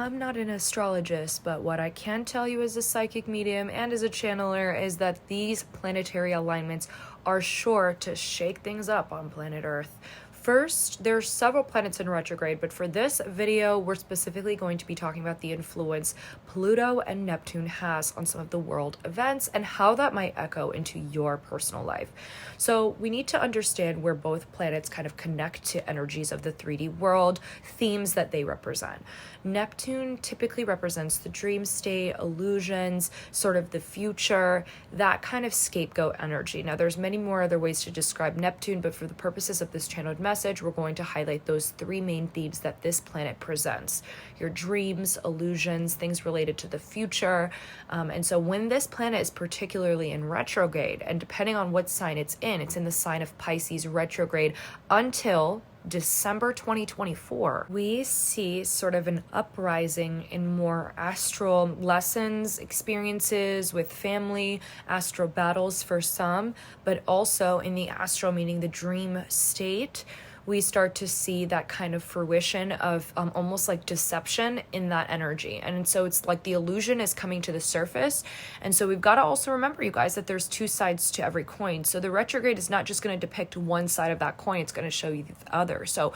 I'm not an astrologist, but what I can tell you as a psychic medium and as a channeler is that these planetary alignments are sure to shake things up on planet Earth. First, there's several planets in retrograde, but for this video, we're specifically going to be talking about the influence Pluto and Neptune has on some of the world events and how that might echo into your personal life. So we need to understand where both planets kind of connect to energies of the 3D world, themes that they represent. Neptune typically represents the dream state, illusions, sort of the future, that kind of scapegoat energy. Now, there's many more other ways to describe Neptune, but for the purposes of this channeled message, we're going to highlight those three main themes that this planet presents: your dreams, illusions, things related to the future. And so when this planet is particularly in retrograde, and depending on what sign it's in the sign of Pisces retrograde until December 2024, we see sort of an uprising in more astral lessons, experiences with family, astral battles for some, but also in the astral, meaning the dream state, we start to see that kind of fruition of almost like deception in that energy. And so it's like the illusion is coming to the surface. And so we've got to also remember, you guys, that there's two sides to every coin. So the retrograde is not just going to depict one side of that coin, it's going to show you the other. So,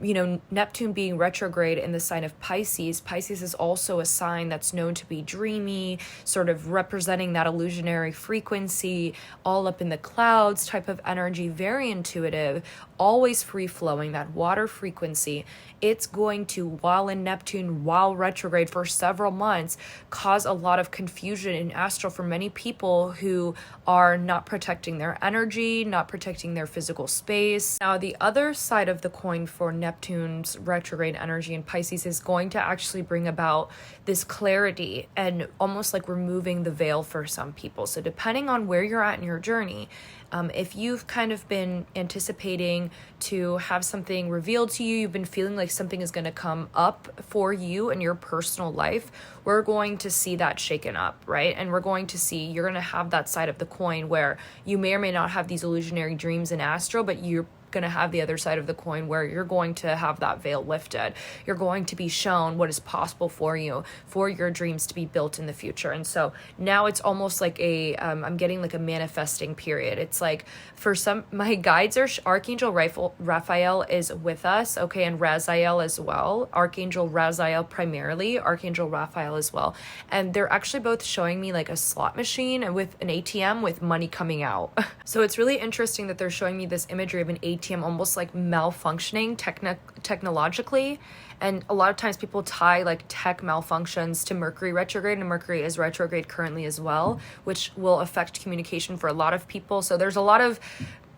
you know, Neptune being retrograde in the sign of Pisces, Pisces is also a sign that's known to be dreamy, sort of representing that illusionary frequency, all up in the clouds type of energy, very intuitive, always free flowing, that water frequency. It's going to, while in Neptune, while retrograde for several months, cause a lot of confusion in astral for many people who are not protecting their energy, not protecting their physical space. Now, the other side of the coin for Neptune's retrograde energy in Pisces is going to actually bring about this clarity and almost like removing the veil for some people. So depending on where you're at in your journey, if you've kind of been anticipating to have something revealed to you, you've been feeling like something is going to come up for you in your personal life, we're going to see that shaken up, right? And we're going to see, you're going to have that side of the coin where you may or may not have these illusionary dreams in astral, but you're going to have the other side of the coin where you're going to have that veil lifted. You're going to be shown what is possible for you, for your dreams to be built in the future. And so now it's almost like I'm getting like a manifesting period. It's like for some, my guides are Archangel Raphael is with us, okay, and Raziel as well. Archangel Raziel primarily, Archangel Raphael as well. And they're actually both showing me like a slot machine with an ATM with money coming out. So it's really interesting that they're showing me this imagery of an ATM almost like malfunctioning technologically. And a lot of times people tie like tech malfunctions to Mercury retrograde, and Mercury is retrograde currently as well, which will affect communication for a lot of people. So there's a lot of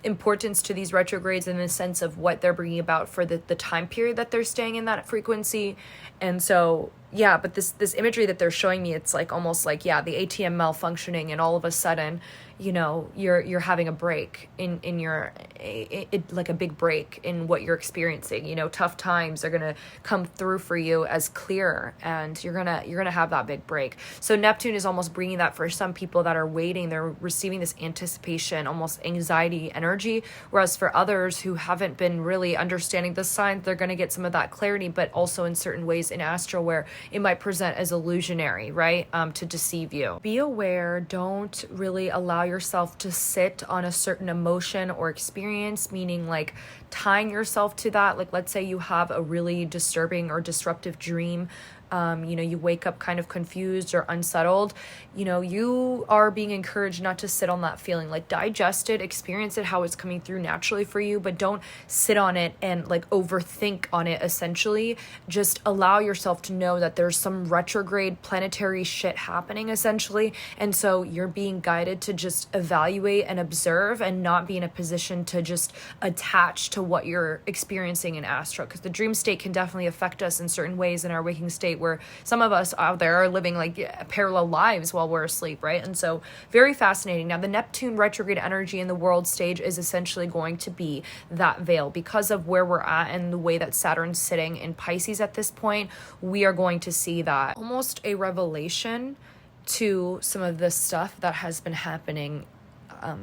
importance to these retrogrades in the sense of what they're bringing about for the time period that they're staying in that frequency. And so yeah, but this imagery that they're showing me, it's like almost like, yeah, the ATM malfunctioning, and all of a sudden, you know, you're having a break in your like a big break in what you're experiencing. You know, tough times are gonna come through for you as clear, and you're gonna have that big break. So Neptune is almost bringing that for some people that are waiting. They're receiving this anticipation, almost anxiety energy, whereas for others who haven't been really understanding the signs, they're gonna get some of that clarity, but also in certain ways in astral where it might present as illusionary, right? To deceive you. Be aware, don't really allow yourself to sit on a certain emotion or experience, meaning like tying yourself to that. Like, let's say you have a really disturbing or disruptive dream. You know, you wake up kind of confused or unsettled, you know, you are being encouraged not to sit on that feeling. Like, digest it, experience it how it's coming through naturally for you, but don't sit on it and like overthink on it. Essentially, just allow yourself to know that there's some retrograde planetary shit happening essentially. And so you're being guided to just evaluate and observe and not be in a position to just attach to what you're experiencing in astral, because the dream state can definitely affect us in certain ways in our waking state, where some of us out there are living like parallel lives while we're asleep, right? And so very fascinating. Now, the Neptune retrograde energy in the world stage is essentially going to be that veil because of where we're at and the way that Saturn's sitting in Pisces at this point. We are going to see that almost a revelation to some of the stuff that has been happening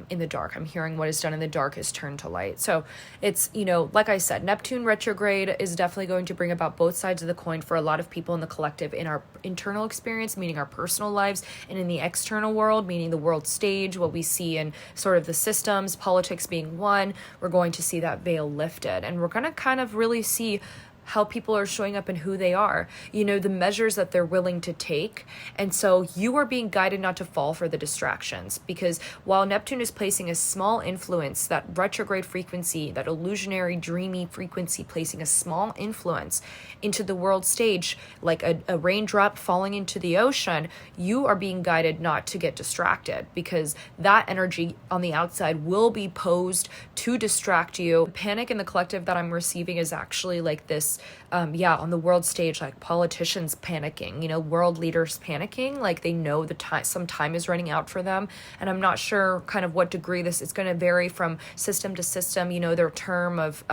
in the dark. I'm hearing what is done in the dark is turned to light. So it's, like I said, Neptune retrograde is definitely going to bring about both sides of the coin for a lot of people in the collective, in our internal experience, meaning our personal lives, and in the external world, meaning the world stage, what we see in sort of the systems, politics being one. We're going to see that veil lifted, and we're going to kind of really see how people are showing up and who they are, the measures that they're willing to take. And so you are being guided not to fall for the distractions, because while Neptune is placing a small influence, that retrograde frequency, that illusionary, dreamy frequency, placing a small influence into the world stage, like a raindrop falling into the ocean, you are being guided not to get distracted, because that energy on the outside will be posed to distract you. The panic in the collective that I'm receiving is actually like this, on the world stage, like politicians panicking, world leaders panicking, like they know some time is running out for them. And I'm not sure kind of what degree this is going to vary from system to system, their term of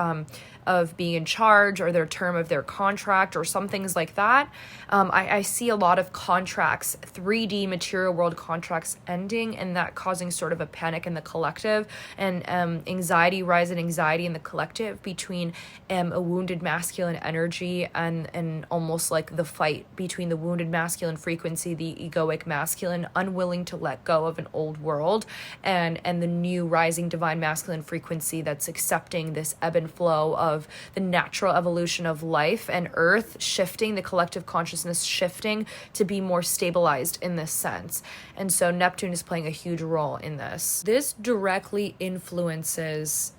being in charge, or their term of their contract, or some things like that. I see a lot of contracts, 3D material world contracts ending, and that causing sort of a panic in the collective, and rise in anxiety in the collective between a wounded masculine energy and almost like the fight between the wounded masculine frequency, the egoic masculine, unwilling to let go of an old world, and the new rising divine masculine frequency that's accepting this ebb and flow of the natural evolution of life and earth shifting, the collective consciousness shifting to be more stabilized in this sense. And so Neptune is playing a huge role in this. This directly influences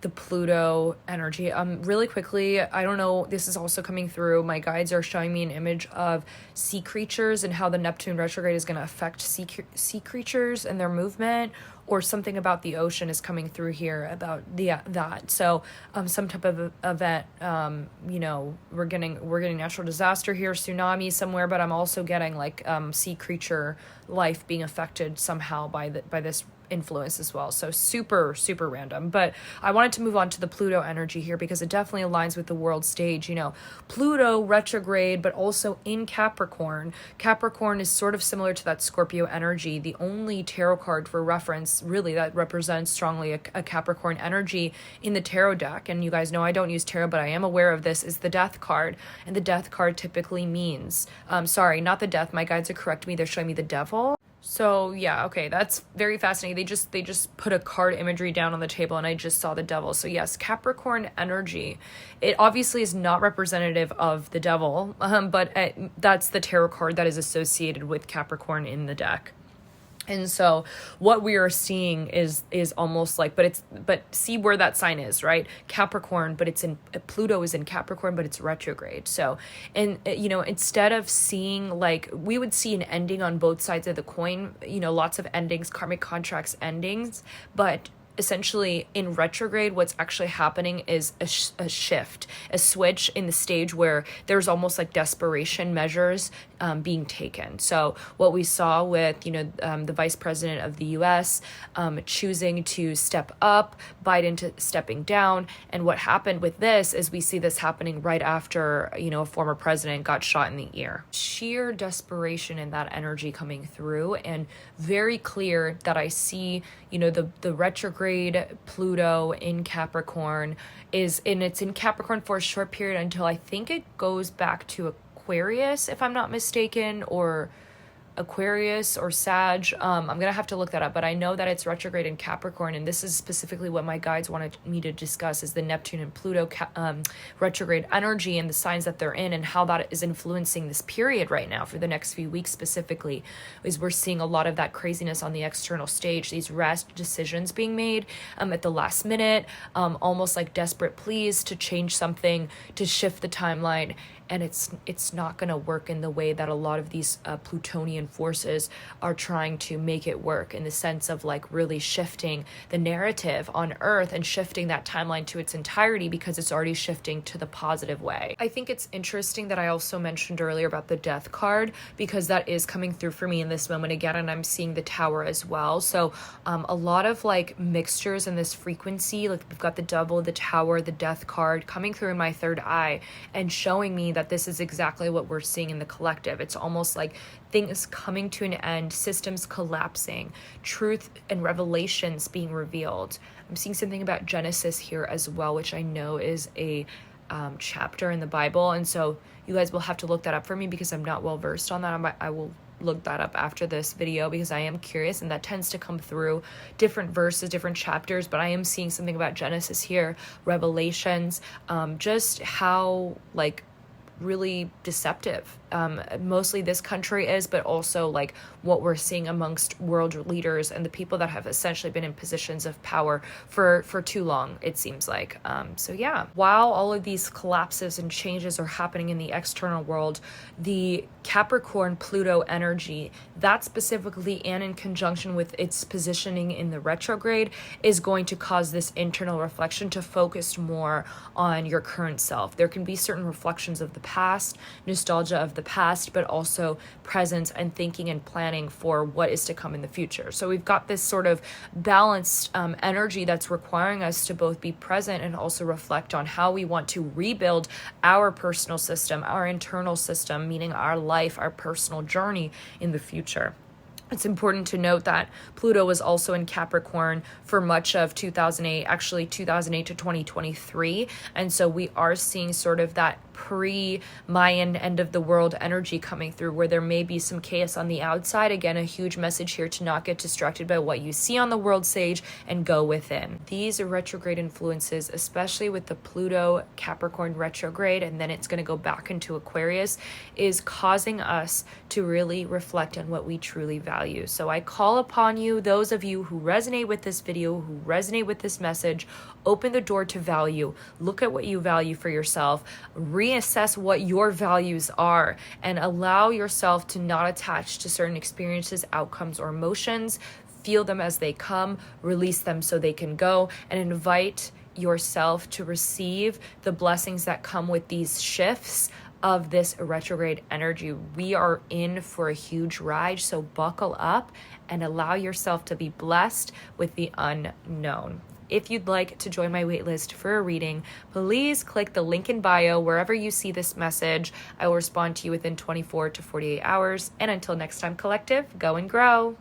the Pluto energy. Really quickly, I don't know, this is also coming through. My guides are showing me an image of sea creatures and how the Neptune retrograde is going to affect sea creatures and their movement, or something about the ocean is coming through here about that. So some type of event, we're getting natural disaster here, tsunami somewhere, but I'm also getting like sea creature life being affected somehow by this influence as well. So super, super random. But I wanted to move on to the Pluto energy here because it definitely aligns with the world stage. Pluto retrograde, but also in Capricorn. Capricorn is sort of similar to that Scorpio energy. The only tarot card for reference really that represents strongly a Capricorn energy in the tarot deck, and you guys know I don't use tarot, but I am aware of this, is the Death card. And the Death card typically means, sorry, not the Death, my guides are correct me, they're showing me the Devil. So yeah, okay, that's very fascinating. They just put a card imagery down on the table and I just saw the Devil. So yes, Capricorn energy. It obviously is not representative of the Devil, but that's the tarot card that is associated with Capricorn in the deck. And so what we are seeing is almost like, but see where that sign is, right? Capricorn, but Pluto is in Capricorn, but it's retrograde. So, and instead of seeing like, we would see an ending on both sides of the coin, lots of endings, karmic contracts endings, but essentially in retrograde, what's actually happening is a shift, a switch in the stage where there's almost like desperation measures being taken. So what we saw with, the vice president of the U.S. Choosing to step up, Biden stepping down. And what happened with this is we see this happening right after, a former president got shot in the ear. Sheer desperation in that energy coming through, and very clear that I see, the retrograde Pluto in Capricorn it's in Capricorn for a short period until I think it goes back to Aquarius, if I'm not mistaken, or Aquarius or Sag. I'm going to have to look that up, but I know that it's retrograde in Capricorn, and this is specifically what my guides wanted me to discuss, is the Neptune and Pluto retrograde energy and the signs that they're in and how that is influencing this period right now for the next few weeks specifically, is we're seeing a lot of that craziness on the external stage, these rash decisions being made at the last minute, almost like desperate pleas to change something, to shift the timeline. And it's not going to work in the way that a lot of these Plutonian forces are trying to make it work, in the sense of like really shifting the narrative on Earth and shifting that timeline to its entirety, because it's already shifting to the positive way. I think it's interesting that I also mentioned earlier about the Death card, because that is coming through for me in this moment again, and I'm seeing the Tower as well. So a lot of like mixtures in this frequency, like we've got the Double, the Tower, the Death card coming through in my third eye and showing me that this is exactly what we're seeing in the collective. It's almost like things coming to an end, systems collapsing, truth and revelations being revealed. I'm seeing something about Genesis here as well, which I know is a chapter in the Bible. And so you guys will have to look that up for me because I'm not well versed on that. I will look that up after this video because I am curious, and that tends to come through different verses, different chapters, but I am seeing something about Genesis here, Revelations, just how like really deceptive mostly this country is, but also like what we're seeing amongst world leaders and the people that have essentially been in positions of power for too long, it seems like. So yeah, while all of these collapses and changes are happening in the external world, the Capricorn Pluto energy, that specifically and in conjunction with its positioning in the retrograde, is going to cause this internal reflection to focus more on your current self. There can be certain reflections of the past, nostalgia of the past, but also present and thinking and planning for what is to come in the future. So we've got this sort of balanced energy that's requiring us to both be present and also reflect on how we want to rebuild our personal system, our internal system, meaning our life, our personal journey in the future. It's important to note that Pluto was also in Capricorn for much of 2008, actually 2008 to 2023. And so we are seeing sort of that pre-Mayan end of the world energy coming through, where there may be some chaos on the outside. Again, a huge message here to not get distracted by what you see on the world stage and go within. These retrograde influences, especially with the Pluto Capricorn retrograde, and then it's going to go back into Aquarius, is causing us to really reflect on what we truly value. So I call upon you, those of you who resonate with this video, who resonate with this message, open the door to value. Look at what you value for yourself. Reassess what your values are and allow yourself to not attach to certain experiences, outcomes, or emotions. Feel them as they come, release them so they can go, and invite yourself to receive the blessings that come with these shifts of this retrograde energy. We are in for a huge ride, so buckle up and allow yourself to be blessed with the unknown. If you'd like to join my waitlist for a reading, please click the link in bio wherever you see this message. I will respond to you within 24 to 48 hours. And until next time, collective, go and grow.